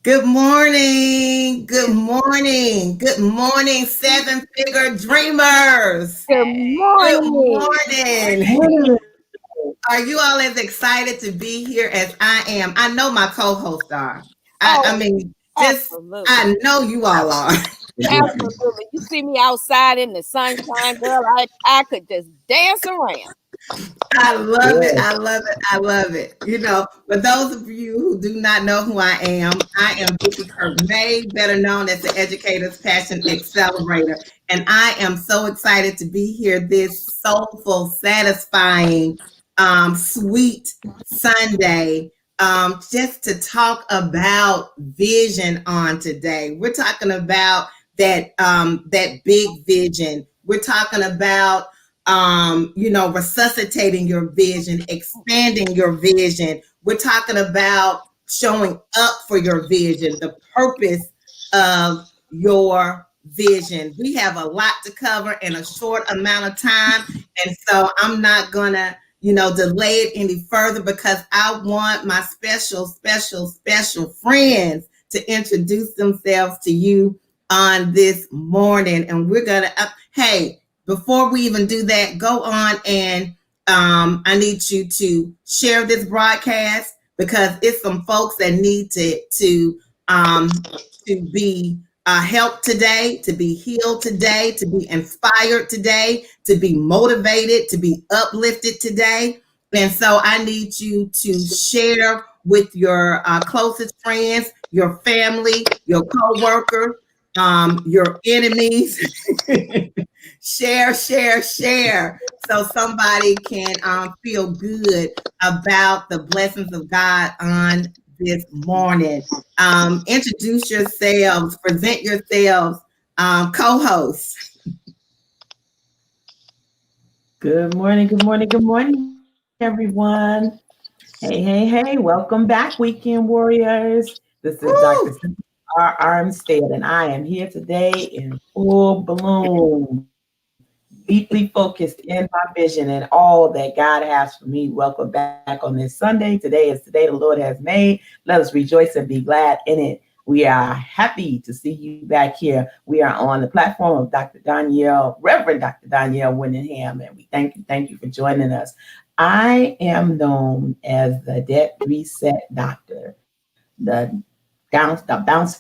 Good morning. Good morning. Good morning, seven figure dreamers. Good Good morning. morning. Are you all as excited to be here as I am? I know my co hosts are. I, Oh, I mean, just, absolutely. I know you all are. Absolutely. You see me outside in the sunshine, girl. I could just dance around. I love it. I love it. I love it. For those of you who do not know who I am Vicky Kirk May, better known as the Educator's Passion Accelerator. And I am so excited to be here this soulful, satisfying, sweet Sunday. Just to talk about vision on today. We're talking about that big vision. We're talking about resuscitating your vision, expanding your vision. We're talking about showing up for your vision, the purpose of your vision. We have a lot to cover in a short amount of time. And so I'm not going to, delay it any further because I want my special, special, special friends to introduce themselves to you on this morning. And we're going to, hey, before we even do that, go on and I need you to share this broadcast because it's some folks that need to be helped today, to be healed today, to be inspired today, to be motivated, to be uplifted today. And so I need you to share with your closest friends, your family, your coworkers, your enemies. Share, share, share, so somebody can feel good about the blessings of God on this morning. Introduce yourselves, present yourselves, co-hosts. Good morning, everyone. Hey. Welcome back, Weekend Warriors. This is Dr. Woo! R. Armstead, and I am here today in full bloom, deeply focused in my vision and all that God has for me. Welcome back on this Sunday. Today is the day the Lord has made. Let us rejoice and be glad in it. We are happy to see you back here. We are on the platform of Dr. Danielle, Reverend Dr. Danielle Winningham, and we thank you for joining us. I am known as the Debt Reset Doctor, the bounce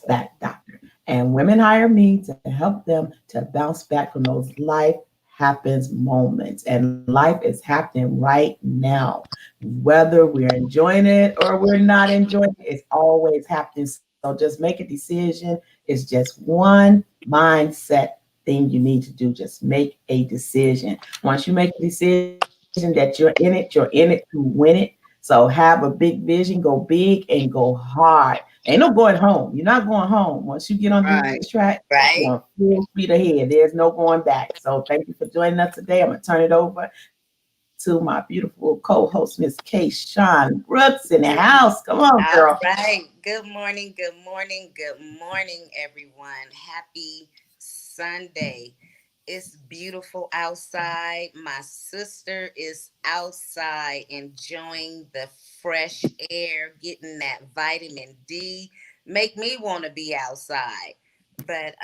back doctor. And women hire me to help them to bounce back from those life happens moments. And life is happening right now. Whether we're enjoying it or we're not enjoying it, it's always happening. So just make a decision. It's just one mindset thing you need to do. Just make a decision. Once you make a decision that you're in it to win it. So have a big vision, go big and go hard. Ain't no going home. You're not going home. Once you get on this Right. track, you're going Right. full speed ahead. There's no going back. So thank you for joining us today. I'm going to turn it over to my beautiful co-host, Miss Kay Sean Brooks in the house. Come on, girl. All right. Good morning. Good morning. Good morning, everyone. Happy Sunday. It's beautiful outside. My sister is outside enjoying the fresh air, getting that vitamin D. Make me want to be outside. But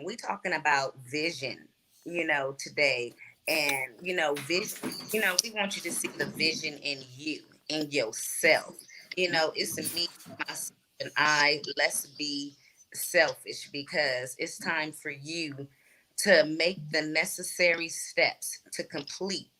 we talking about vision, today. And vision, we want you to see the vision in you, in yourself. It's me, myself, and I. Let's be selfish because it's time for you to make the necessary steps to complete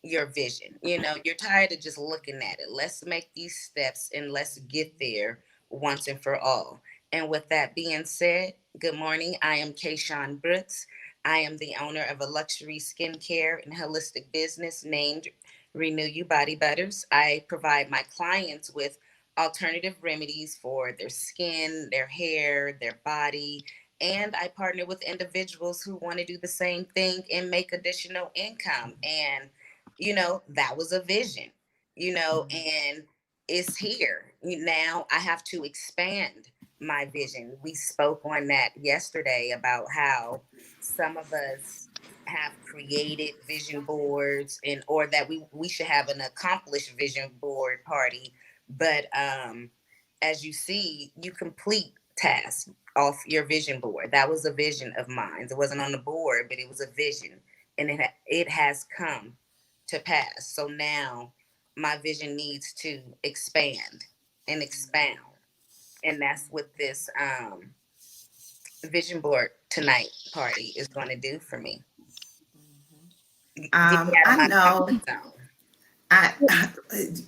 your vision. You're tired of just looking at it. Let's make these steps and let's get there once and for all. And with that being said, good morning. I am Kayshawn Brooks. I am the owner of a luxury skincare and holistic business named Renew You Body Butters. I provide my clients with alternative remedies for their skin, their hair, their body, and I partner with individuals who want to do the same thing and make additional income. And that was a vision, and it's here. Now I have to expand my vision. We spoke on that yesterday about how some of us have created vision boards and or that we should have an accomplished vision board party. But as you see, you complete tasks off your vision board. That was a vision of mine. It wasn't on the board, but it was a vision, and it has come to pass. So now my vision needs to expand and expound, and that's what this vision board tonight party is going to do for me. Get me out of I my know. comfort zone. I,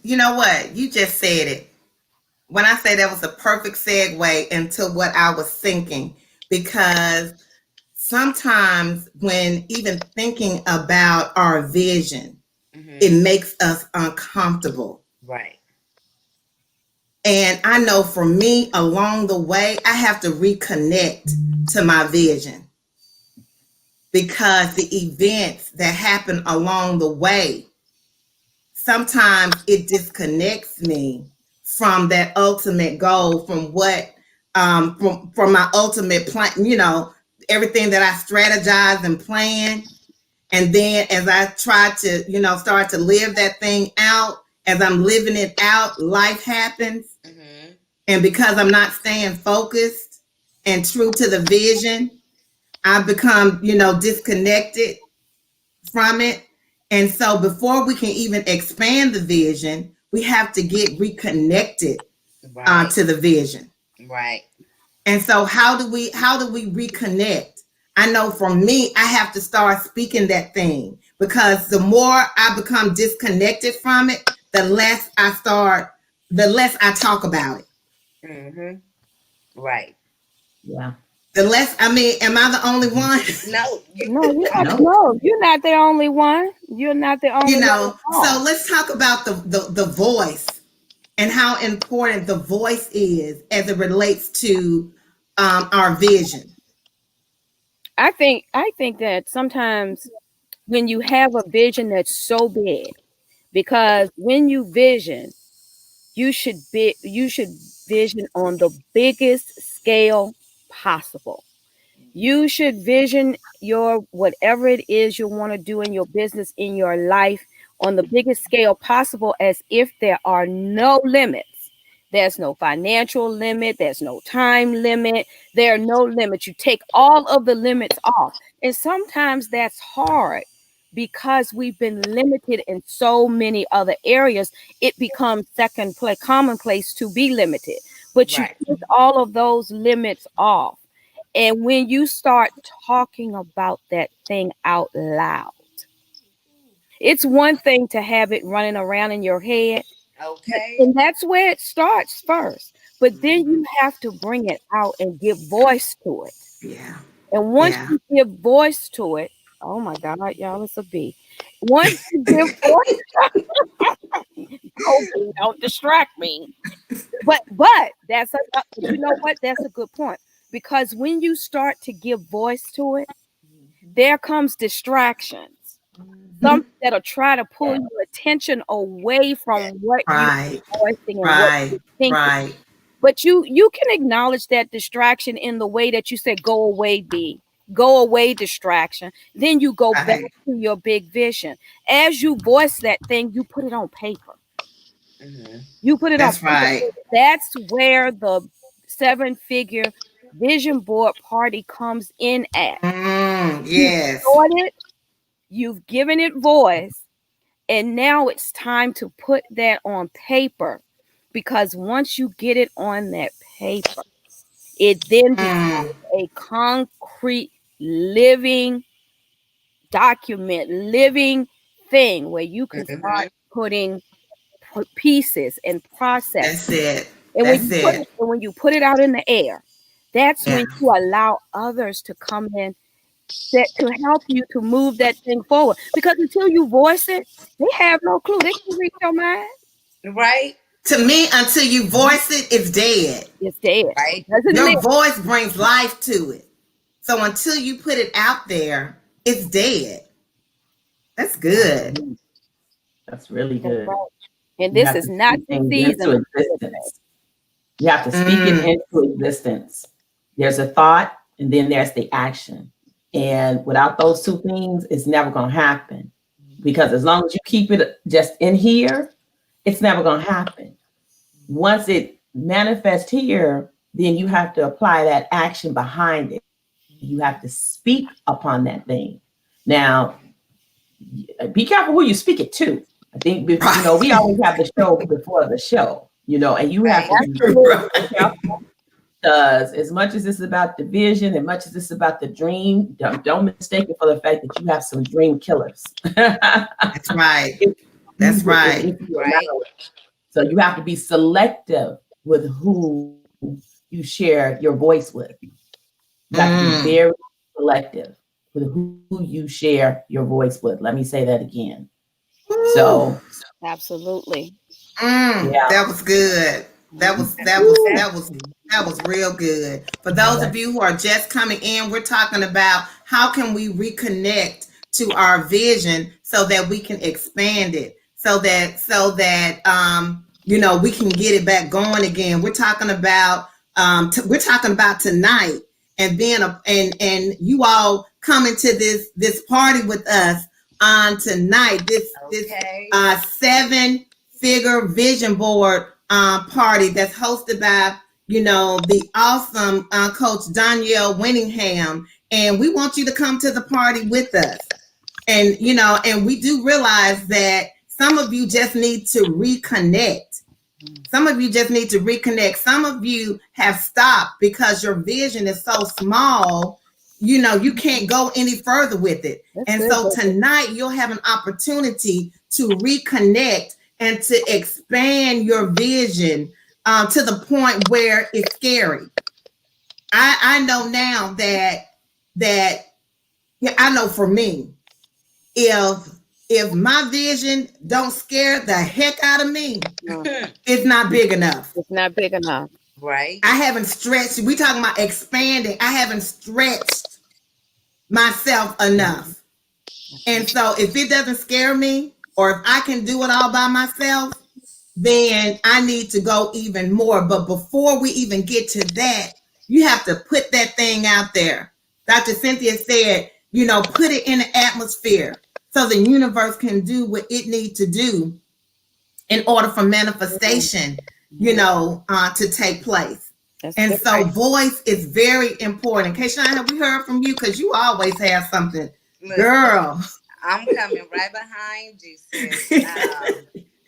you know what? You just said it. When I say that was a perfect segue into what I was thinking, because sometimes when even thinking about our vision, it Mm-hmm. makes us uncomfortable. Right. And I know for me, along the way, I have to reconnect to my vision because the events that happen along the way, sometimes it disconnects me from that ultimate goal, from what, from my ultimate plan, everything that I strategize and plan. And then as I try to, start to live that thing out, as I'm living it out, life happens. Mm-hmm. And because I'm not staying focused and true to the vision, I become, disconnected from it. And so before we can even expand the vision, we have to get reconnected Right. to the vision. Right. And so how do we reconnect? I know for me, I have to start speaking that thing, because the more I become disconnected from it, the less I talk about it. Mm-hmm. Right. Yeah. The less, I mean, am I the only one? No, you. No, you're not. No. No, you're not the only one. You're not the only one at So all. let's talk about the voice and how important the voice is as it relates to our vision. I think that sometimes when you have a vision that's so big, because when you vision, you should vision on the biggest scale possible. You should vision your whatever it is you want to do in your business, in your life, on the biggest scale possible, as if there are no limits. There's no financial limit, there's no time limit, there are no limits. You take all of the limits off. And sometimes that's hard because we've been limited in so many other areas. It becomes second place, commonplace to be limited. But you Right. take all of those limits off, and when you start talking about that thing out loud, it's one thing to have it running around in your head, Okay. and that's where it starts first. But then you have to bring it out and give voice to it. Yeah. And once Yeah. you give voice to it, oh my God, y'all, it's a B. Once you give voice, oh, bee, don't distract me. But but you know what? That's a good point, because when you start to give voice to it, there comes distractions. Mhm. Something that'll try to pull your attention away from what you Right. are voicing and what Right. you're thinking. Right. But you can acknowledge that distraction in the way that you said, "Go away, B." Go away, distraction. Then you go back Right. to your big vision. As you voice that thing, you put it on paper. Mm-hmm. You put it on That's paper. right. That's where the seven-figure vision board party comes in at. You've Yes. thought it, you've given it voice, and now it's time to put that on paper. Because once you get it on that paper, it then Mm. becomes a concrete, living document, living thing where you can Mm-hmm. start putting pieces and processes. That's it. And That's it. when you put it out in the air, that's Yeah. when you allow others to come in that to help you to move that thing forward. Because until you voice it, they have no clue. They can read your mind. Right. To me, until you voice it, it's dead. It's dead. Right. It doesn't Your live. voice brings life to it. So until you put it out there, it's dead. That's good. Absolutely. That's really That's good. right. And You this have is to not speak the things season into for suicide. existence. You have to speak it Mm. into existence. There's a thought and then there's the action. And without those two things, it's never going to happen. Because as long as you keep it just in here, it's never going to happen. Once it manifest here, then you have to apply that action behind it. You have to speak upon that thing. Now, be careful who you speak it to. I think, we Right. always have the show before the show, and you have Right. to be Absolutely. very careful because as much as this is about the vision, as much as this is about the dream, don't mistake it for the fact that you have some dream killers. That's right. if That's right. if you Right. allow it. So you have to be selective with who you share your voice with. You have to be very Mm. selective with who you share your voice with. Let me say that again. Woo. So Absolutely. Mm. yeah. That was good. That was that was Woo. that was that was real good. For those Yeah. of you who are just coming in, we're talking about how can we reconnect to our vision so that we can expand it, so that we can get it back going again. We're talking about tonight and being and you all coming to this party with us on tonight. This Okay. 7-figure vision board party that's hosted by the awesome coach Danielle Winningham, and we want you to come to the party with us. And we do realize that some of you just need to reconnect. Some of you just need to reconnect. Some of you have stopped because your vision is so small, you can't go any further with it. That's And good, so Booker. tonight you'll have an opportunity to reconnect and to expand your vision to the point where it's scary. I know now that yeah, I know for me, if my vision don't scare the heck out of me, No, it's not big enough. it's not big enough. Right. I haven't stretched. We talking about expanding. I haven't stretched myself enough. And so if it doesn't scare me, or if I can do it all by myself, then I need to go even more. But before we even get to that, you have to put that thing out there. Dr. Cynthia said, put it in the atmosphere so the universe can do what it needs to do in order for manifestation, to take place. That's And good. so Right. voice is very important. Keisha, have we heard from you? Because you always have something, Listen, girl. I'm coming right behind you, sis.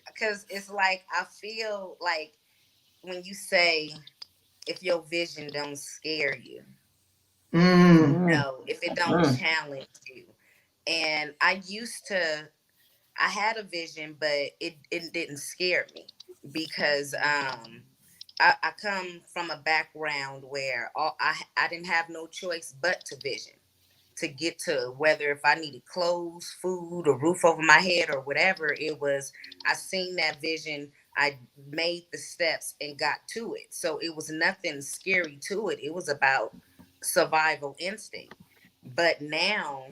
Because it's like I feel like when you say if your vision don't scare you, Mm, Mm, if it don't mm, challenge you. And I had a vision, but it didn't scare me because I come from a background where I didn't have no choice but to vision to get to whether if I needed clothes, food, or roof over my head or whatever it was. I seen that vision. I made the steps and got to it. So it was nothing scary to it. It was about survival instinct. But now,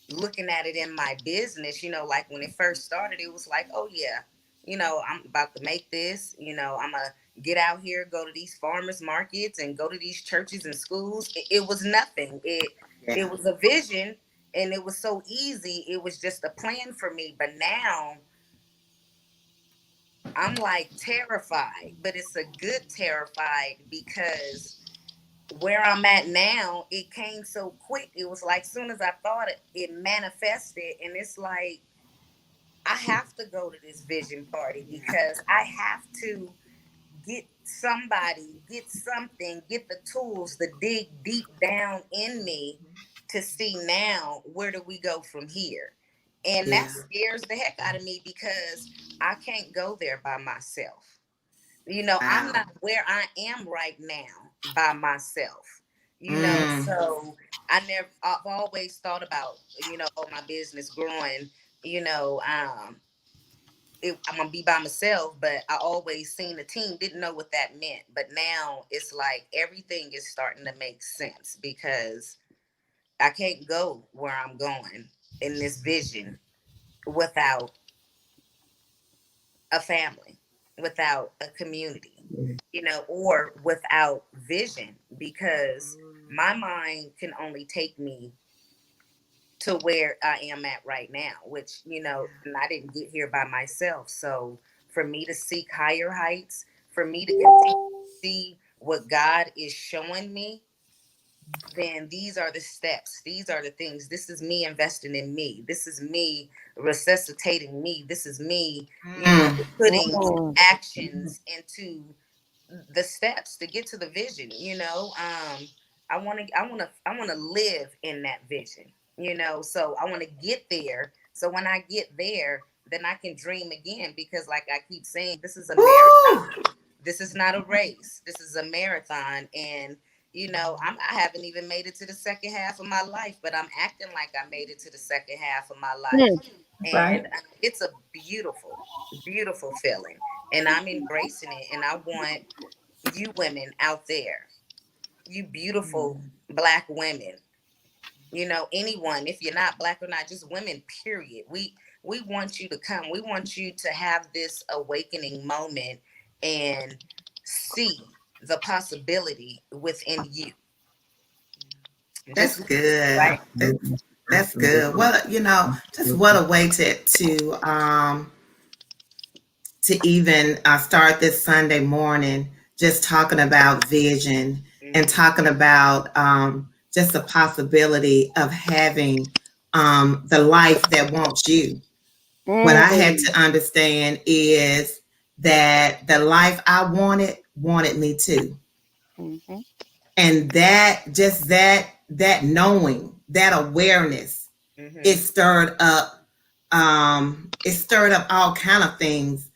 looking at it in my business, like when it first started, it was like, oh yeah, I'm about to make this, I'm gonna get out here, go to these farmers markets and go to these churches and schools. It was nothing. It yeah. was a vision and it was so easy. It was just a plan for me. But now I'm like terrified, but it's a good terrified because where I'm at now, it came so quick. It was like soon as I thought it manifested, and it's like I have to go to this vision party Yeah. because I have to get somebody, get something, get the tools to dig deep down in me to see now where do we go from here. And that Yeah. scares the heck out of me because I can't go there by myself. I'm Wow. not where I am right now by myself. Mm, So I've always thought about, oh, my business growing, you know, um, I'm gonna be by myself, but I always seen a team, didn't know what that meant. But now it's like everything is starting to make sense because I can't go where I'm going in this vision without a family, without a community, or without vision, because my mind can only take me to where I am at right now, which, and I didn't get here by myself. So for me to seek higher heights, for me to continue to see what God is showing me, then these are the steps. These are the things. This is me investing in me. This is me resuscitating me. This is me, putting Mm. actions into the steps to get to the vision. I want to live in that vision. So I want to get there. So when I get there, then I can dream again, because like I keep saying, this is a Ooh, marathon. This is not a race. This is a marathon. And I haven't even made it to the second half of my life, but I'm acting like I made it to the second half of my life. Mm. And Right. it's a beautiful, beautiful feeling. And I'm embracing it. And I want you women out there, you beautiful Black women, anyone, if you're not Black or not, just women, period. We want you to come. We want you to have this awakening moment and see the possibility within you. that's Just good. right. That's good. Absolutely. What just what a way to even start this Sunday morning, just talking about vision and Mm-hmm. talking about just the possibility of having the life that wants you. What I had Mm. to understand is that the life I wanted me too. Mm-hmm. And that knowing, that awareness, it Mm-hmm. stirred up all kind of things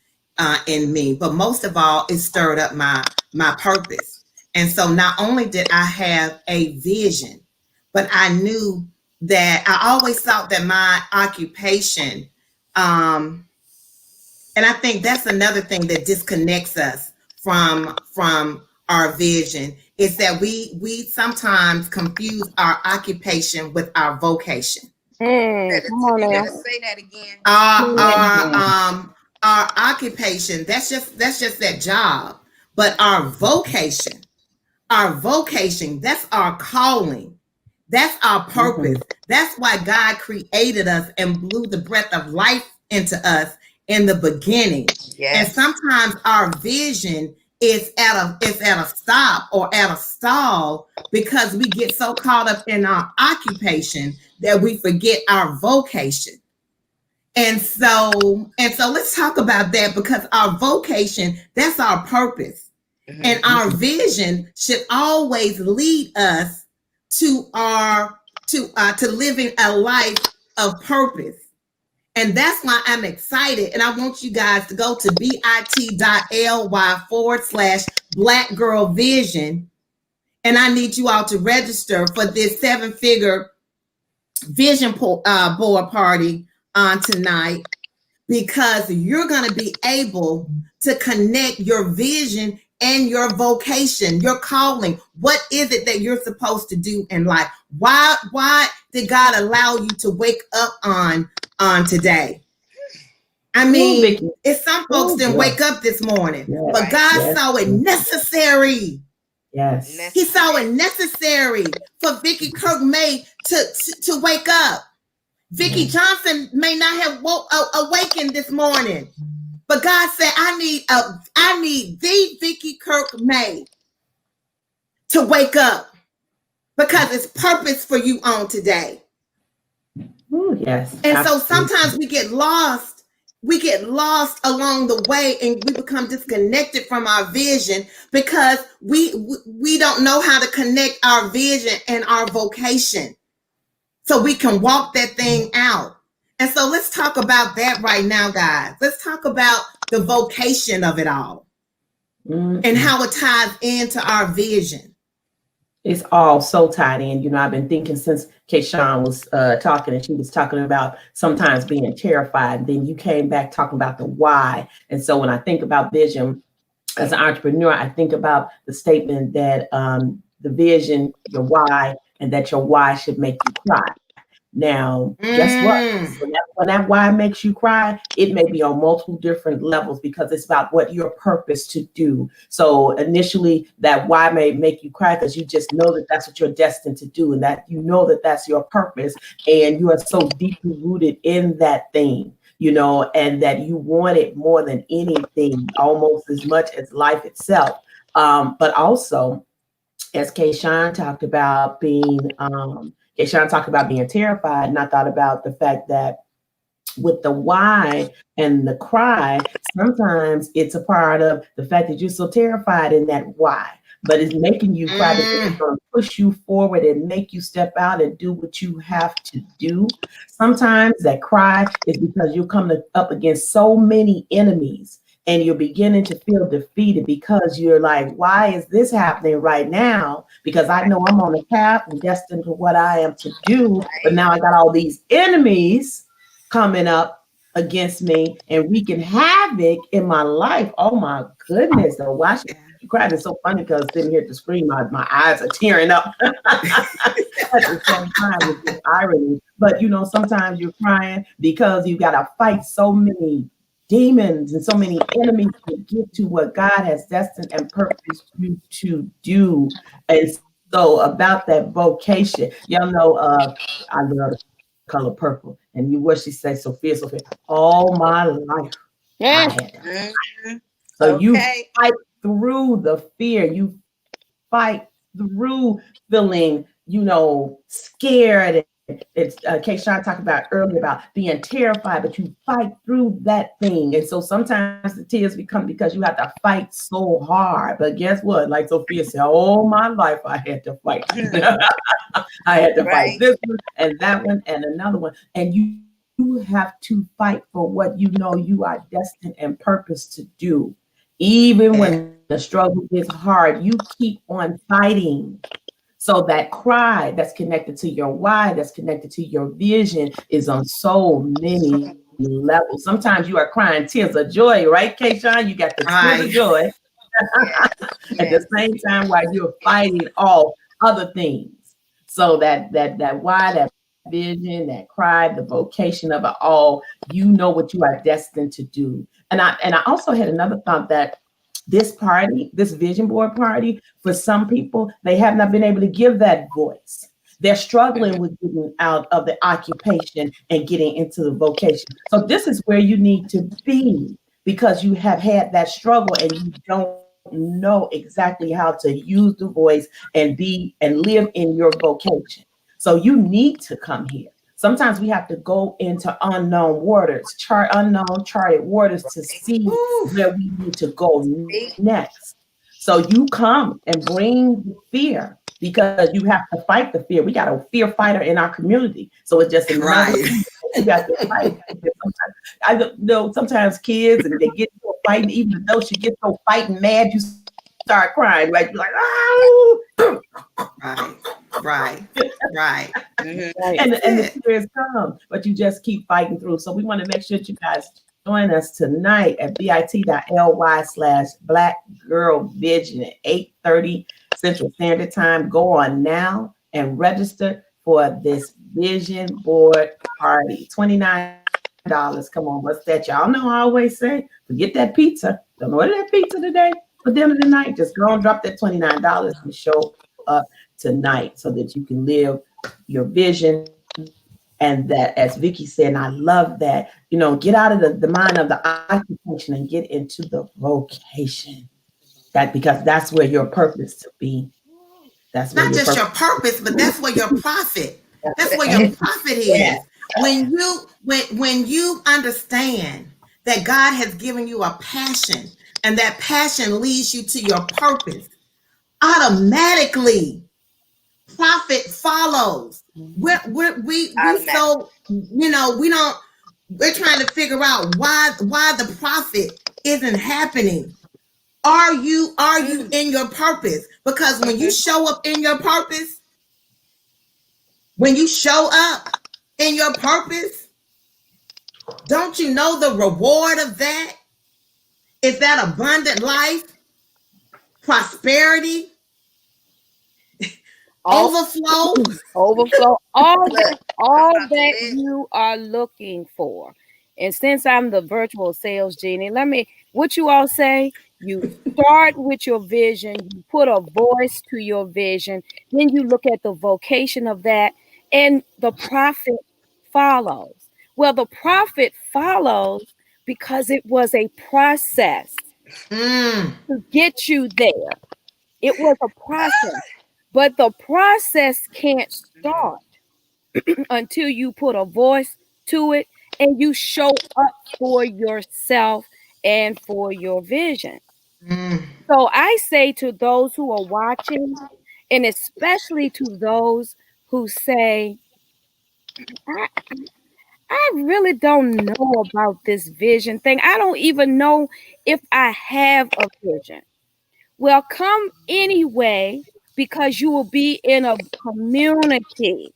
in me, but most of all it stirred up my purpose. And so not only did I have a vision, but I knew that I always thought that my occupation, and I think that's another thing that disconnects us from our vision, is that we sometimes confuse our occupation with our vocation. Mm. Come on You now. better say that again. our our Mhm. um our occupation, that's just that job, but our vocation, that's our calling, that's our Mhm. purpose. That's why God created us and blew the breath of life into us in the beginning. And Yes. sometimes our vision is at a stop or at a stall because we get so caught up in our occupation that we forget our vocation. And so let's talk about that, because our vocation, that's our purpose. And Mm-hmm. our vision should always lead us to our to living a life of purpose. And that's why I'm excited. And I want you guys to go to bit.ly/Black Girl Vision. And I need you all to register for this 7-figure vision board party on tonight, because you're going to be able to connect your vision and your vocation, your calling. What is it that you're supposed to do in life? Why did God allow you to wake up on today? I Ooh, mean, Vicky. it's some folks Ooh, didn't wake yes, up this morning, yes, but Right. God yes, saw it yes, necessary. yes. He saw Necessary. it necessary for Vicky Kirk May to wake up. Vicky Yes. Johnson may not have awakened this morning, but God said, I need the Vicky Kirk May to wake up, because it's purpose for you on today. Ooh, yes, And so absolutely. sometimes we get lost. We get lost along the way, and we become disconnected from our vision because we don't know how to connect our vision and our vocation, so we can walk that thing out. And so let's talk about that right now, guys. Let's talk about the vocation of it all and Mhm. how it ties into our vision. It's all so tied in. I've been thinking since Kayshawn was talking, and she was talking about sometimes being terrified. Then you came back talking about the why. And so when I think about vision as an entrepreneur, I think about the statement that the vision, your why, and that your why should make you cry. Now, guess what? Mm. When that why makes you cry, it may be on multiple different levels because it's about what your purpose to do. So initially, that why may make you cry because you just know that that's what you're destined to do, and that you know that that's your purpose, and you are so deeply rooted in that thing. and that you want it more than anything, almost as much as life itself. But also, as Kayshawn talked about Kayshawn talked about being terrified, and I thought about the fact that with the why and the cry, sometimes it's a part of the fact that you're so terrified in that why, but it's making you cry because it's Mm, going to push you forward and make you step out and do what you have to do. Sometimes that cry is because you're coming up against so many enemies and you're beginning to feel defeated because you're like, why is this happening right now? Because I know I'm on a path and destined to what I am to do, but Right. now I got all these enemies coming up against me and wreaking havoc in my life. Oh my goodness. So why she yeah. cried is so funny because sitting here at the screen, my eyes are tearing up at the same time with this irony. But sometimes you're crying because you gotta fight so many demons and so many enemies to get to what God has destined and purposed you to do. And so about that vocation, y'all know I love the color purple. And you what she said, Sophia, Sophia, all my life I Yeah. had to. Hmm. So you Okay. fight through the fear. You fight through feeling, scared. And it's Kayshawn talked about earlier about being terrified, but you fight through that thing. And so sometimes the tears become because you have to fight so hard. But guess what? Like Sophia said, all my life I had to fight. I had to fight Right. this one and that one and another one. And you have to fight for what you are destined and purposed to do. Even when the struggle gets hard, you keep on fighting. So that cry that's connected to your why, that's connected to your vision is on so many levels. Sometimes you are crying tears of joy, right, Kayshawn? You got the tears of Right. joy Yes. at the Yes. same time while you're fighting all other things. So that why, that vision, that cry, the vocation of it all, you know what you are destined to do. And I also had another thought that this vision board party, for some people, they have not been able to give that voice. They're struggling Mhm. with getting out of the occupation and getting into the vocation. So this is where you need to be because you have had that struggle and you don't know exactly how to use the voice and be and live in your vocation. So you need to come here. Sometimes we have to go into unknown waters, unknown charted waters to see Woo. where we need to go See? next. So you come and bring the fear because you have to fight the fear. We got a fear fighter in our community. So it's just another Right. thing that you got to fight. Sometimes, I don't know sometimes kids and they get to a fighting, even adults, you get so fighting mad, you start crying, right? You're like, ah! Right. Right. Right. Hmm. Right. and That's and the it. tears come, but you just keep fighting through. So we want to make sure that you guys join us tonight at bit.ly/Black Girl Vision at 8:30 Central Standard Time. Go on now and register for this vision board party. $29. Come on, what's that? Y'all know I always say, forget that pizza. Don't order that pizza today for dinner tonight. Just go and drop that $29 and show up tonight so that you can live your vision. And that, as Vicky said, and I love that, get out of the mind of the occupation and get into the vocation. That because that's where your purpose to be. That's where Not your just purpose. your purpose, but that's where your profit. That's where your Yes, profit yes, is. When you understand that God has given you a passion and that passion leads you to your purpose, automatically profit follows. We Automatic. so we don't we're trying to figure out why the profit isn't happening. Are you Mm. in your purpose? Because when you Hmm. show up in your purpose, when you show up in your purpose, don't you know the reward of that is that abundant life, prosperity, All overflow? overflow, Look, I'm all about to that live. you are looking for. And since I'm the virtual sales genie, let me, what you all say, you start with your vision, you put a voice to your vision, then you look at the vocation of that, and the profit follows. Well, the profit follows because it was a process Mm. to get you there. It was a process, but the process can't Mhm. start until you put a voice to it and you show up for yourself and for your vision. Mm. So I say to those who are watching, and especially to those who say, I, I really don't know about this vision thing. I don't even know if I have a vision. Well, come anyway because you will be in a community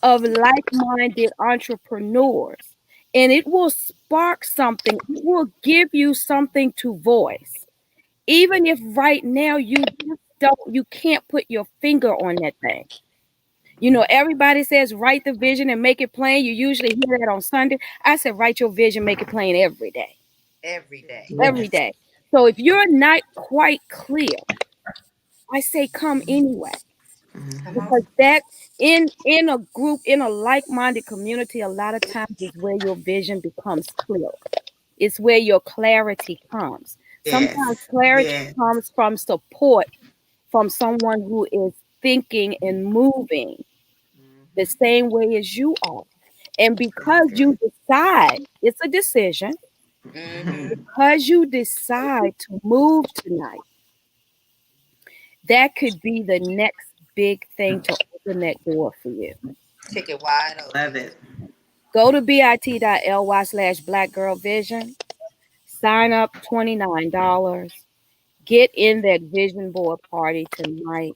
of like minded entrepreneurs and it will spark something. It will give you something to voice. Even if right now you can't put your finger on that thing. You know, everybody says write the vision and make it plain. You usually hear that on Sunday. I said write your vision, make it plain every day. Every day. Every Yes. day. So if you're not quite clear, I say come anyway. Come Mhm. on. Because that in a group, in a like-minded community, a lot of times is where your vision becomes clear. It's where your clarity comes. Sometimes Yes. clarity Yes. comes from support from someone who is thinking and moving the Mhm. same way as you are. And because Yes. you decide, it's a decision, Mm-hmm. because you decide to move tonight, that could be the next big thing to open that door for you. Ticket wide Love open. it. Go to bit.ly/Black Girl Vision, sign up $29, get in that vision board party tonight.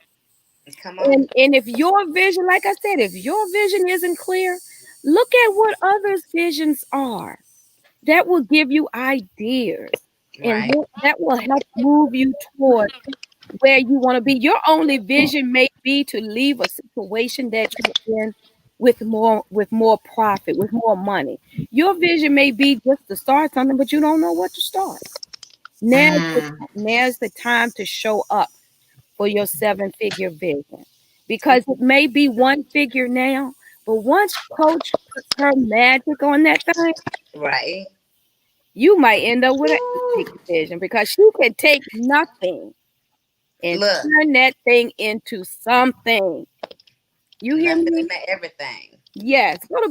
Come on. And if your vision, like I said, if your vision isn't clear, look at what others' visions are. That will give you ideas and Right. that will help move you toward where you want to be. Your only vision may be to leave a situation that you're in with more profit, with more money. Your vision may be just to start something, but you don't know what to start. Mm. Now's the time to show up for your seven-figure vision. Because it may be one figure now, but once coach puts her magic on that thing, Right. you might end up with an Woo. eight-figure vision because she can take nothing and Look, turn that thing into something. You hear nothing me? into everything. Yes. Go to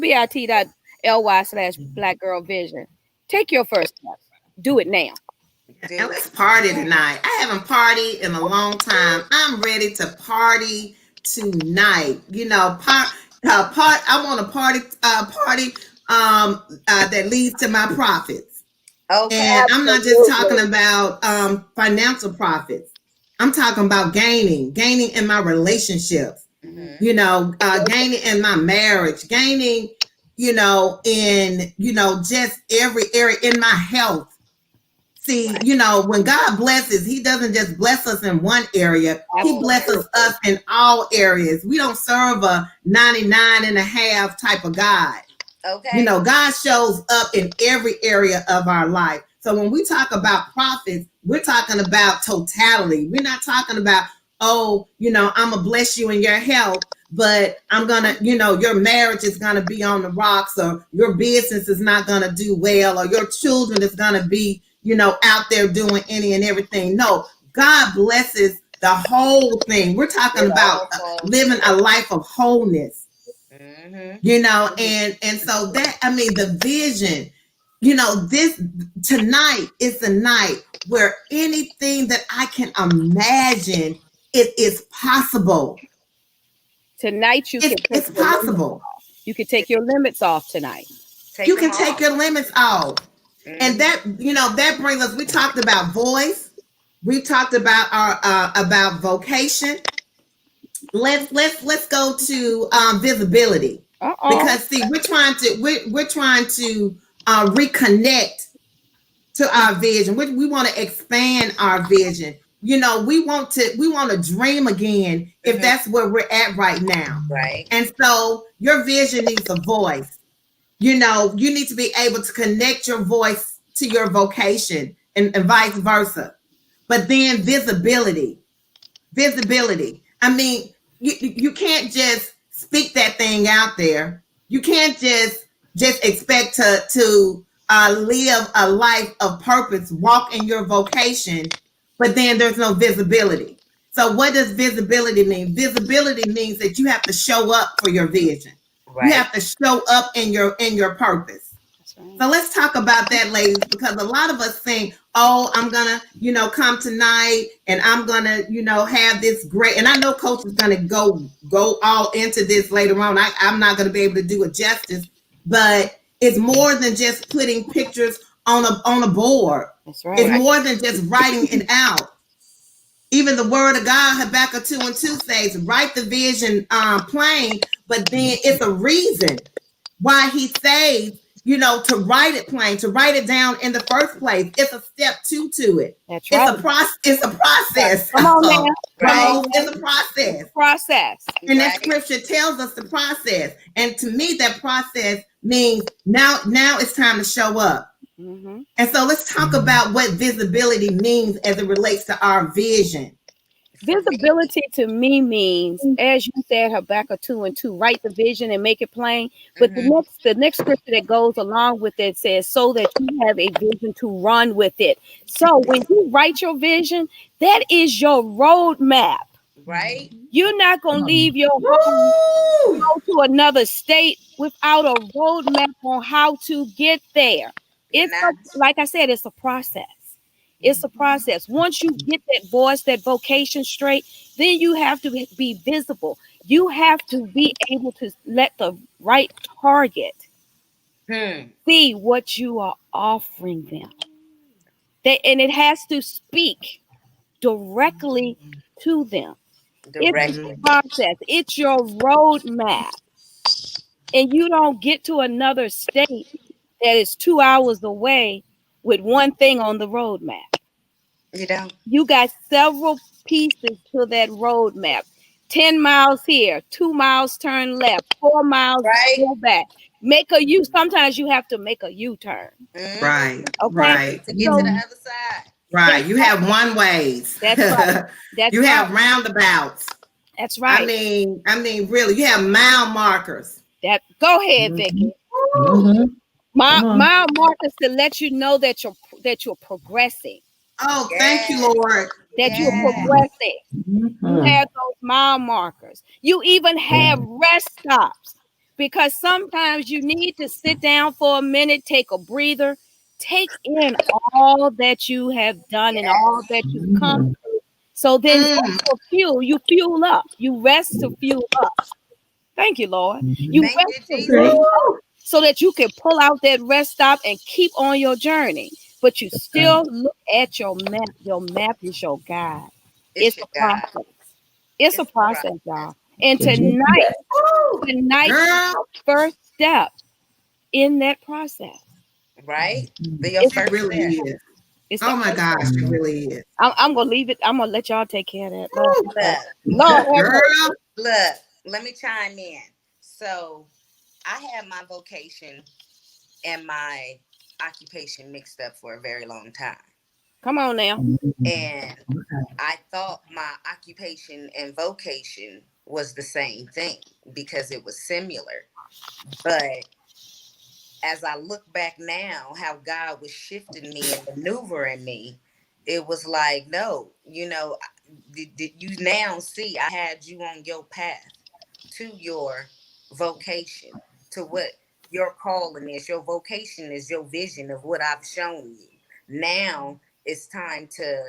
bit.ly/Black Girl Vision. Take your first step. Do it now. And Do it. let's party tonight. I haven't partied in a long time. I'm ready to party tonight. You know, I want a party that leads to my profits. Okay. And I'm not just talking Absolutely. about financial profits. I'm talking about gaining in my relationships. Mm-hmm. You know, gaining in my marriage, gaining, in just every area in my health. See, Right. when God blesses, He doesn't just bless us in one area, He blesses Absolutely. us in all areas. We don't serve a 99 and a half type of God. Okay. God shows up in every area of our life. So when we talk about profits, we're talking about totality. We're not talking about, oh, I'm going to bless you in your health, but I'm going to, your marriage is going to be on the rocks, or your business is not going to do well, or your children is going to be, out there doing any and everything. No, God blesses the whole thing. We're talking It about all falls living a together. life of wholeness. Mm-hmm. And so that, I mean, the vision, this tonight is the night where anything that I can imagine, it is possible. Tonight you can take It's your limits possible. off. You can take your limits off tonight. Take You them can take off. your limits off. And Mm-hmm. that brings us, we talked about voice. We talked about our about vocation. Let's go to visibility, Uh-oh. because see, we're trying to reconnect to our vision. We want to expand our vision. We want to dream again, if Mm-hmm. that's where we're at right now. Right. And so your vision needs a voice. You need to be able to connect your voice to your vocation, and vice versa. But then visibility. I mean, you can't just speak that thing out there. You can't just expect to live a life of purpose, walk in your vocation, but then there's no visibility. So what does visibility mean? Visibility means that you have to show up for your vision. You Right. have to show up in your purpose. That's right. So let's talk about that, ladies, because a lot of us think, oh, I'm gonna, come tonight and I'm gonna, have this great. And I know Coach is gonna go all into this later on. I'm not gonna be able to do it justice, but it's more than just putting pictures on a board. That's It's right. Right. more than just writing it out. Even the word of God, Habakkuk 2:2 says, write the vision plain, but then it's a reason why he says, to write it plain, to write it down in the first place. It's a step to it. That's It's right. a process. It's a process. Come on now. Come Right. on now. It's a process. Process. And that Right. scripture tells us the process. And to me, that process means now it's time to show up. Mm-hmm. And so let's talk about what visibility means as it relates to our vision. For me. Visibility to me means, as you said, Habakkuk 2:2, write the vision and make it plain. But the Mm-hmm. next scripture that goes along with it says, so that you have a vision to run with it. So when you write your vision, that is your roadmap. Right. You're not gonna leave your home, Woo! go to another state without a roadmap on how to get there. You're not. Like I said, it's a process. It's a process. Once you get that voice, that vocation straight, then you have to be visible. You have to be able to let the right target Hmm. see what you are offering them. And it has to speak directly to them. It's a Directly. process. It's your roadmap. And you don't get to another state that is 2 hours away with one thing on the roadmap. You don't. You got several pieces to that roadmap. 10 miles here, 2 miles turn left, 4 miles Right. go back. Make a U. Sometimes you have to make a U-turn. Mm-hmm. Right, Okay. right, To get to So the other side. right. that's You right. have one ways. That's right. That's You right. have roundabouts. That's I right. mean, really, you have mile markers. That go ahead, Mhm. Vicky. Woo! Come on. Mile markers to let you know that you're progressing. Oh, thank you, Yes. Lord. That you're Yes. progressing. You Mhm. have those mile markers. You even have rest stops because sometimes you need to sit down for a minute, take a breather, take in all that you have done and all Yes. that you've come. Mhm. So then Mm, that's for fuel. You fuel up. You rest to fuel up. Thank you, Lord. Mhm. You Thank rest you, to Jesus. fuel woo! up so that you can pull out that rest stop and keep on your journey. But you still look at your map. Your map is your guide. It's It's your a God. process. It's a It's a process, process. y'all. And The GPS. Woo! tonight is Girl, the first step in that process. Right? Mhm. Be your It's it the first really step. is. it's the Oh my first gosh, step. it Mhm. really is. I'm gonna leave it. I'm gonna let y'all take care of that. Lord, Woo! have Look, mercy. Lord look, have Girl, mercy. look. Let me chime in. So I had my vocation and my occupation mixed up for a very long time. Come on now. Mhm. And Okay. I thought my occupation and vocation was the same thing because it was similar. But as I look back now, how God was shifting me and maneuvering me, it was like, no, did you now see I had you on your path to your vocation, to what your calling is. Your vocation is your vision of what I've shown you. Now it's time to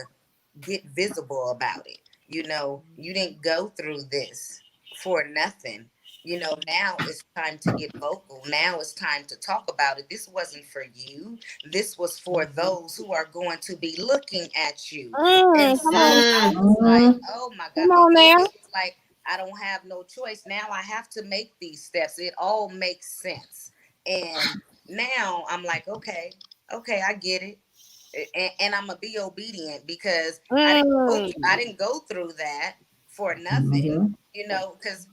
get visible about it. You didn't go through this for nothing. Now it's time to get vocal. Now it's time to talk about it. This wasn't for you. This was for those who are going to be looking at you. And Come so on. I mm, was like, Mhm. oh my God. Come on now. It's like I don't have no choice. Now I have to make these steps. It all makes sense. And now I'm like, okay, I get it. And I'm gonna be obedient because I Mm. didn't go through that for nothing, Mhm. because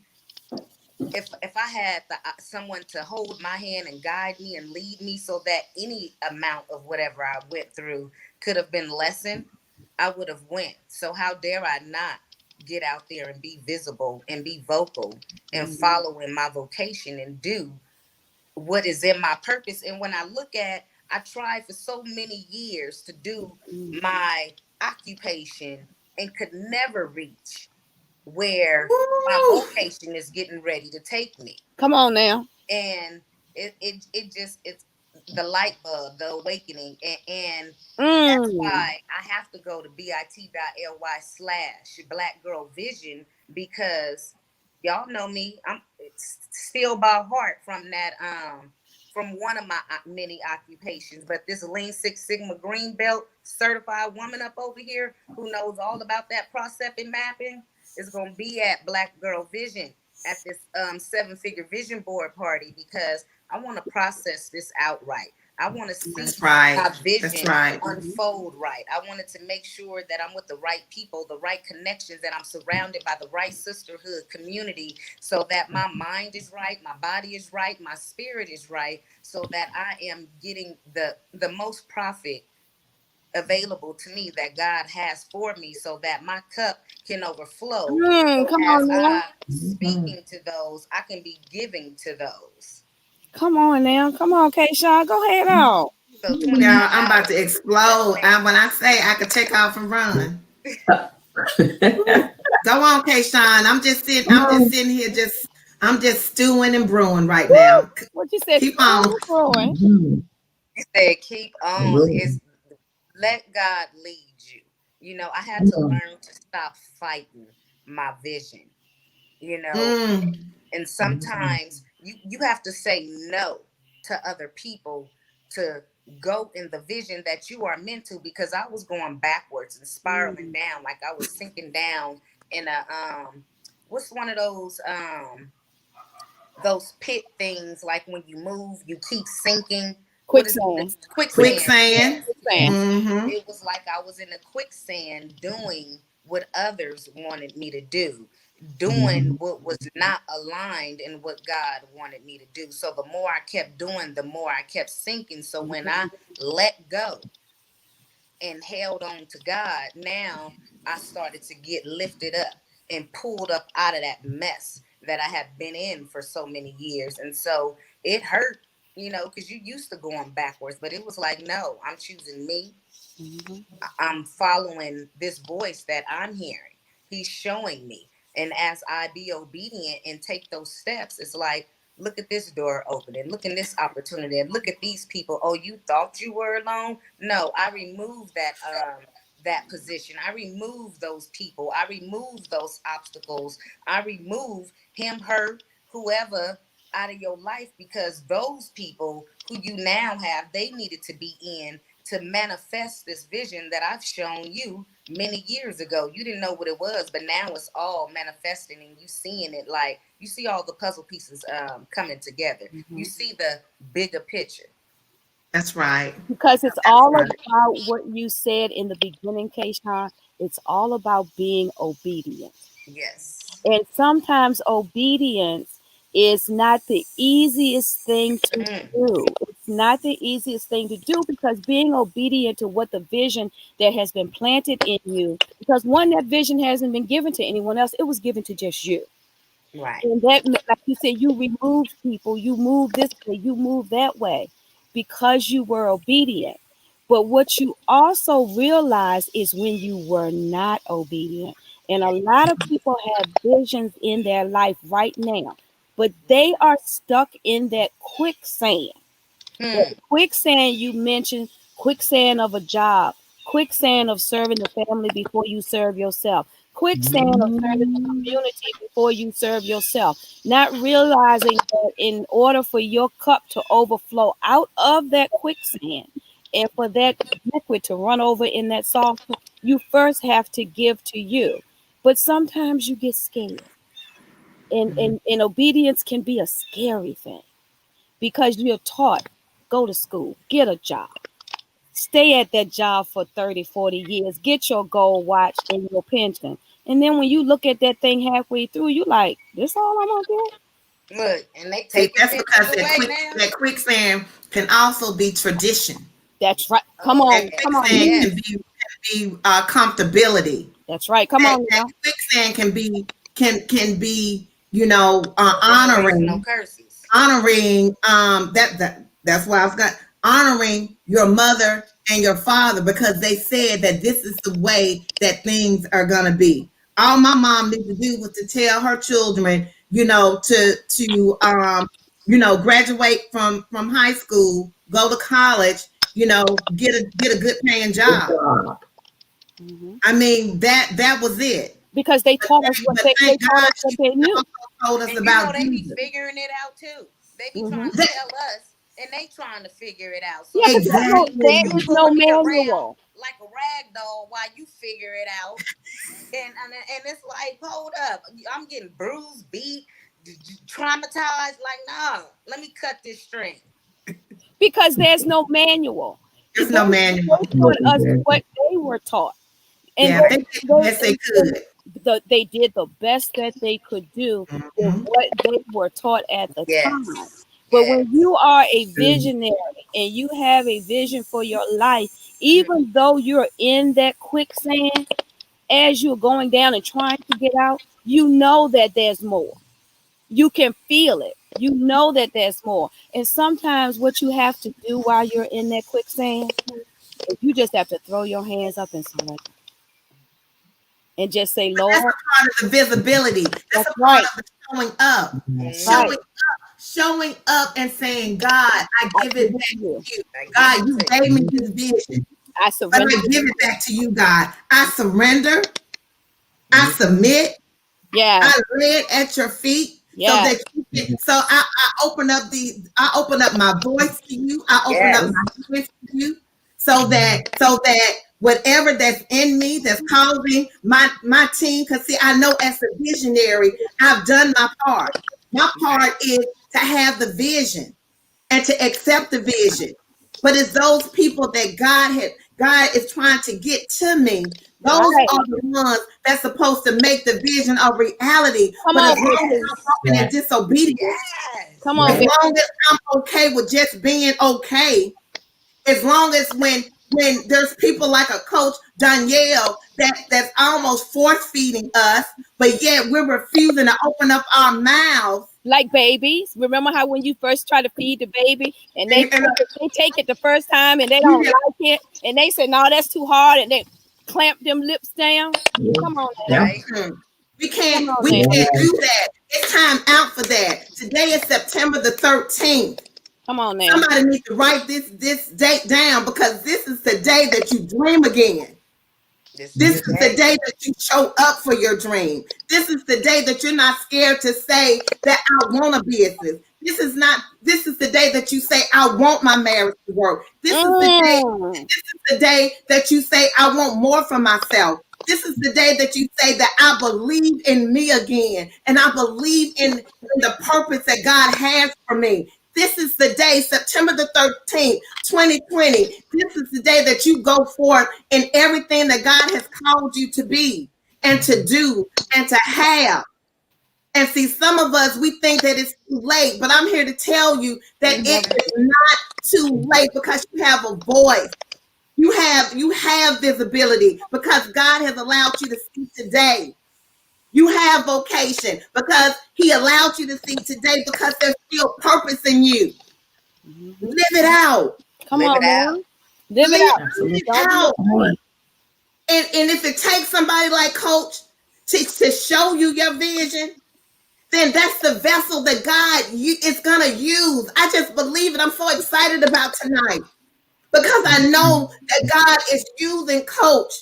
if I had someone to hold my hand and guide me and lead me so that any amount of whatever I went through could have been lessened, I would have went. So how dare I not get out there and be visible and be vocal and follow in my vocation and do what is in my purpose. And when I look at, I tried for so many years to do my occupation and could never reach where my Woo! vocation is getting ready to take me. Come on now. And it just, it's the light bulb, the awakening, and that's Mm. why I have to go to bit.ly/Black Girl Vision, because y'all know me. I'm still by heart from that from one of my many occupations, but this Lean Six Sigma Green Belt certified woman up over here who knows all about that process and mapping is going to be at Black Girl Vision at this 7-figure vision board party, because I want to process this outright. I want to see That's right. my That's vision right. unfold right. I wanted to make sure that I'm with the right people, the right connections, that I'm surrounded by the right sisterhood community, so that my mind is right, my body is right, my spirit is right, so that I am getting the most profit available to me that God has for me, so that my cup can overflow. Mm. So Come as on now. I speaking to those, I can be giving to those. Come on now. Come on, Kayshawn. Go ahead on. So Y'all, I'm about to $25 just explode. made When I say I could take off and run. Go on, Kayshawn. I'm just sitting here I'm just stewing and brewing right Woo! now. What you said? Keep on. Stone growing. you said keep on. It's let God lead you. You know, I had to learn to stop fighting my vision, you know, Mm, and sometimes you have to say no to other people to go in the vision that you are meant to, because I was going backwards and spiraling down, like I was sinking down in a what's one of those pit things, like when you move you keep sinking. What is it? Quicksand. Quicksand. quicksand. Yes, Quicksand. yes. Mm-hmm. It was like I was in a quicksand doing what others wanted me to do, doing what was not aligned in what God wanted me to do. So the more I kept doing, the more I kept sinking. So when I let go and held on to God, now I started to get lifted up and pulled up out of that mess that I had been in for so many years. And so it hurt, you know, because you used to going backwards, but it was like, no, I'm choosing me. Mhm. I'm following this voice that I'm hearing. He's showing me. And as I be obedient and take those steps, it's like, look at this door opening, look at this opportunity, and look at these people. Oh, you thought you were alone? No, I removed that position. I removed those people. I removed those obstacles. I removed him, her, whoever out of your life, because those people who you now have, they needed to be in to manifest this vision that I've shown you many years ago. You didn't know what it was, but now it's all manifesting and you seeing it. Like you see all the puzzle pieces coming together. You Mhm. see the bigger picture. That's right. Because it's That's all right. about what you said in the beginning, Kayshawn. It's all about being obedient. Yes. And sometimes obedience is not the easiest thing to Mm, do. It's not the easiest thing to do, because being obedient to what the vision that has been planted in you, because one, that vision hasn't been given to anyone else, it was given to just you. right. And that, like you said, you remove people, you move this way, you move that way, because you were obedient. But what you also realize is when you were not obedient. And a lot of people have visions in their life right now, but they are stuck in that quicksand. That Hmm. quicksand you mentioned, quicksand of a job, quicksand of serving the family before you serve yourself, quicksand of serving the community before you serve yourself. Not realizing that in order for your cup to overflow out of that quicksand and for that liquid to run over in that saucer, you first have to give to you. But sometimes you get scared. And obedience can be a scary thing, because you're taught, go to school, get a job, stay at that job for 30, 40 years, get your gold watch and your pension. And then when you look at that thing halfway through, you like, this all I'm gonna get? Look, and they See, taking that's pensions because away now. that quicksand can also be tradition. That's right. Come Oh That on, come yes, on quicksand now. can yes. be comfortability. That's right. Come on That now. quicksand can be honoring Generational curses. honoring that's why I've got honoring your mother and your father, because they said that this is the way that things are gonna be. All my mom needed to do was to tell her children, to graduate from high school, go to college, get a good paying job. Mhm. I mean, that was it. Because they But taught us what but they thank taught God us what she they knew. also told us And you know about they be Jesus. figuring it out too. They be Hmm. trying to tell us, and they trying to figure it out. So Yeah, you because got me, Exactly. there you is no pulling me around manual. like a rag doll while you figure it out. And it's like, hold up, I'm getting bruised, beat, traumatized. Like, nah, let me cut this string. Because there's no manual. There's no They manual. taught us what they were taught, and Yeah, they did the best they could. they did the best that they could do with Mhm. what they were taught at the time. Yes, But when yes, you are a visionary and you have a vision for your life, even though you're in that quicksand, as you're going down and trying to get out, you know that there's more. You can feel it. You know that there's more. And sometimes what you have to do while you're in that quicksand is you just have to throw your hands up and surrender and just say, But that's Lord, a part of the visibility. That's that's a part right. of the showing up. mm-hmm. Right. Showing up and saying, God, I I give give it it back to you. to you. I give God, it you to gave me this vision, I but surrender I to give you. it back to you, God. I surrender. I submit. Yeah. I lay it at your feet so Yeah. that you can. So I open up my voice to you. I you. open up Yes, my hands to you, so that whatever that's in me that's causing my team. Because see, I know as a visionary, I've done my part. My part is to have the vision and to accept the vision. But it's those people that God is trying to get to me. Those Right. are the ones that's supposed to make the vision a reality. Come But as on, long as Bishop. I'm walking in disobedience, Come yes, on, as Bishop. long as I'm okay with just being okay, as long as when there's people like a coach Danielle that's almost force feeding us, but yet we're refusing to open up our mouths. Like babies. Remember how when you first try to feed the baby and And they take it the first time and they you don't like it and they say, no, that's too hard, and they clamp them lips down. Come on now. right. We Come can't on we now. can't do that. It's time out for that. Today is September the 13th. Come on now. Somebody needs to write this date down, because this is the day that you dream again. This is This the is the day. day that you show up for your dream. This is the day that you're not scared to say that I want a business. This is the day that you say I want my marriage to work. Mm. This is the day that you say I want more for myself. This is the day that you say that I believe in me again, and I believe in the purpose that God has for me. This is the day, September the 13th, 2020. This is the day that you go forth in everything that God has called you to be and to do and to have. And see, some of us, we think that it's too late, but I'm here to tell you that It it never- is not too late, because you have a voice. You have visibility, because God has allowed you to see today. You have vocation because He allowed you to see today, because there's still purpose in you. Mhm. Live it out. Come Live on it out. now. Live it Live out. it Don't be out. afraid. And if it takes somebody like Coach to show you your vision, then that's the vessel that God is gonna use. I just believe it. I'm so excited about tonight, because I know that God is using Coach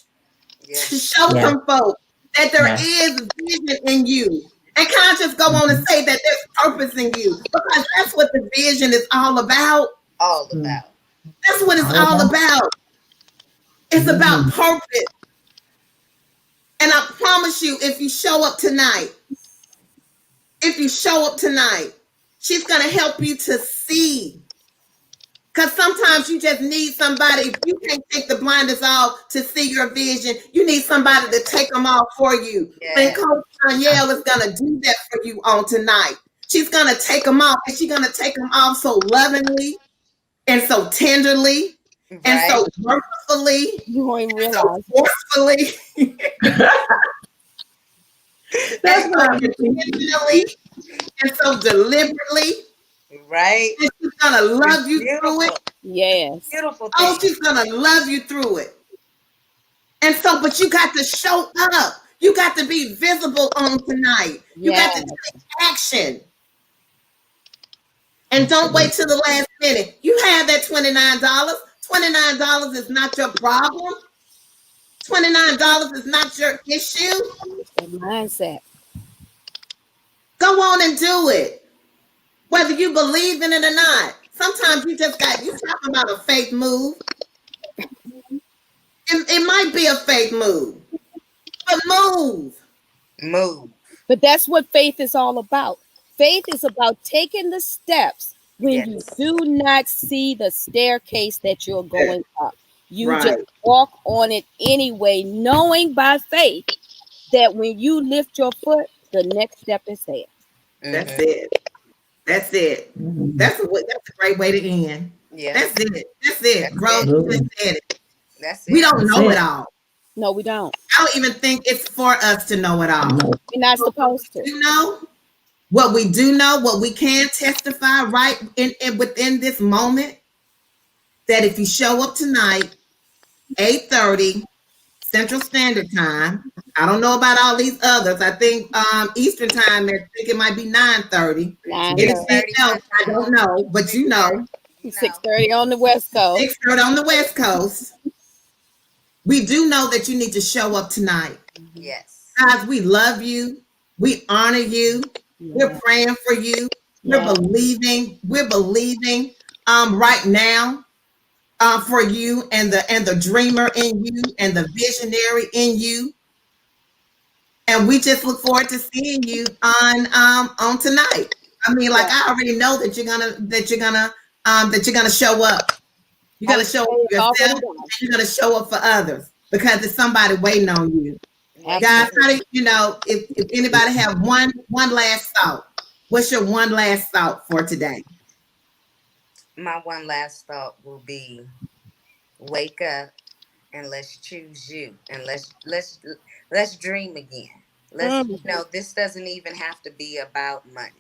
to Yes, show some folks that there is vision in you. And can I just go on and say that there's purpose in you? Because that's what the vision is all about. all about. That's what it's all about. It's about purpose. And I promise you, if you show up tonight, she's going to help you to see. Because sometimes you just need somebody. If you can't take the blinders off to see your vision, you need somebody to take them off for you. And Yes, Coach Danielle is going to do that for you on tonight. She's going to take them off, and she's going to take them off so lovingly and so tenderly and right. so mercifully You won't even and so realize. forcefully That's and what so I'm thinking. intentionally and so deliberately. Right? And she's gonna It's love you through it. beautiful. Yes. Beautiful Oh, thing. she's gonna love you through it. And so, but you got to show up. You got to be visible on tonight. You got to Yes. take action. And don't wait till the last minute. You have that $29. $29 is not your problem. $29 is not your issue. That mindset. Go on and do it. Whether you believe in it or not. Sometimes you just got, you talking about a faith move. It might be a faith move, but move. Move. But that's what faith is all about. Faith is about taking the steps when you Yes. do not see the staircase that you're going up. You just Right. walk on it anyway, knowing by faith that when you lift your foot, the next step is there. That's Mm-hmm. it. That's it. That's a great way to end. Yeah. That's it. That's it. That's Rose, it. you just Absolutely. said it. That's We it. don't That's know it it. all. No, we don't. I don't even think it's for us to know it all. No. We're not But what supposed to. we do know, what we do know, what we can testify right in within this moment, that if you show up tonight, 8:30 Central Standard Time. I don't know about all these others. I think Eastern Time, I think it might be 9:30. Six 9:30, Anything thirty my else, I time. don't know, but you 6:30. know, You know. 6:30 on the West Coast. 6:30 on the West Coast. We do know that you need to show up tonight. Yes. Guys, we love you. We honor you. We're Yeah. praying for you. We're Yeah. believing. We're believing right now for you and the dreamer in you and the visionary in you. And we just look forward to seeing you on tonight. I mean, like Yeah. I already know that you're gonna show up. You're I gonna would show up say for it's already yourself done. and you're gonna show up for others because there's somebody waiting on you. Waiting Guys, on how Absolutely. do you know if anybody have one last thought? What's your one last thought for today? my one last thought will be wake up and let's choose you and let's dream again. Let's Mm. this doesn't even have to be about money.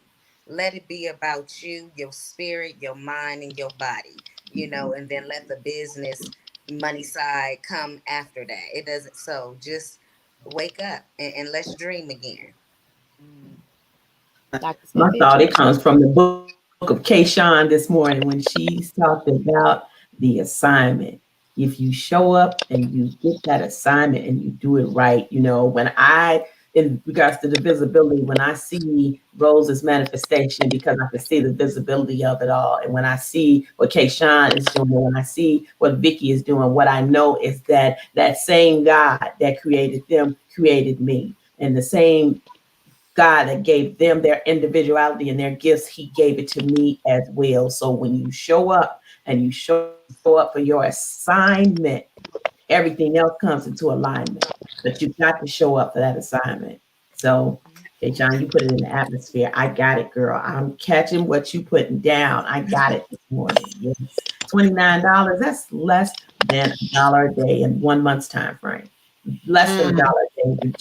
Let it be about you, your spirit, your mind, and your body. And then let the business money side come after that. It doesn't. So just wake up and let's dream again. Dr. My Cynthia? thought, it comes from the book of Kayshawn this morning when she's talked about the assignment. If you show up and you get that assignment and you do it right, in regards to the visibility, when I see Rose's manifestation, because I can see the visibility of it all, and when I see what Kayshawn is doing, when I see what Vicky is doing, what I know is that that same God that created them created me, and the same God that gave them their individuality and their gifts, He gave it to me as well. So when you show up and you show up for your assignment, everything else comes into alignment. But you've got to show up for that assignment. So, okay, John, you put it in the atmosphere. I got it, girl. I'm catching what you putting down. I got it this morning. Yes. $29, that's less than $1 a day in 1 month's time frame. Less than a Mm, dollar a day.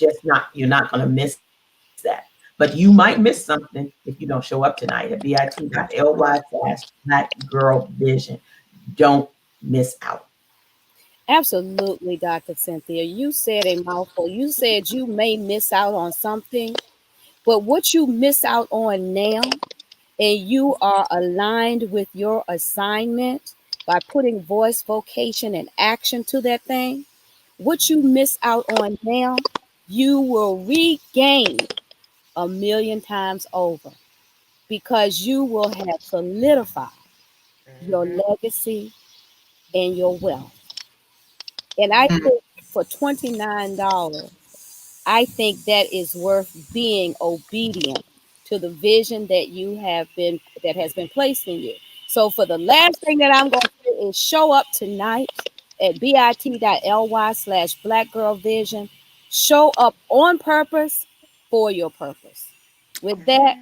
You're not gonna miss that. But you might miss something if you don't show up tonight at bit.ly absolutely. slash Black Girl Vision. Don't miss out. Absolutely, Dr. Cynthia. You said a mouthful. You said you may miss out on something, but what you miss out on now, and you are aligned with your assignment by putting voice, vocation, and action to that thing, what you miss out on now, you will regain a million times over because you will have solidified your Hmm. legacy and your wealth. And I Mm, think for $29, I think that is worth being obedient to the vision that has been placed in you. So for the last thing that I'm going to say is show up tonight at bit.ly/Black Girl Vision. Show up on purpose for your purpose. With that, Hmm.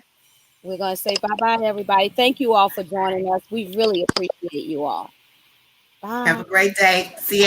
we're going to say bye bye, everybody. Thank you all for joining us. We really appreciate you all. have Bye. a great day. See you